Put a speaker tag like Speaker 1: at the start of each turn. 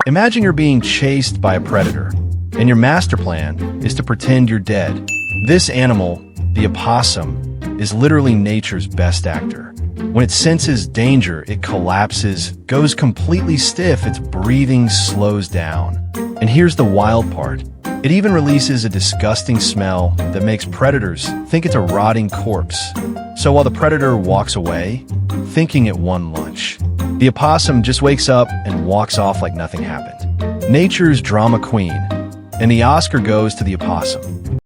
Speaker 1: Imagine you're being chased by a predator, and your master plan is to pretend you're dead. This animal, the opossum, is literally nature's best actor. When it senses danger, it collapses, goes completely stiff, its breathing slows down. And here's the wild part. It even releases a disgusting smell that makes predators think it's a rotting corpse. So while the predator walks away, thinking it won lunch, the opossum just wakes up and walks off like nothing happened. Nature's drama queen. And the Oscar goes to the opossum.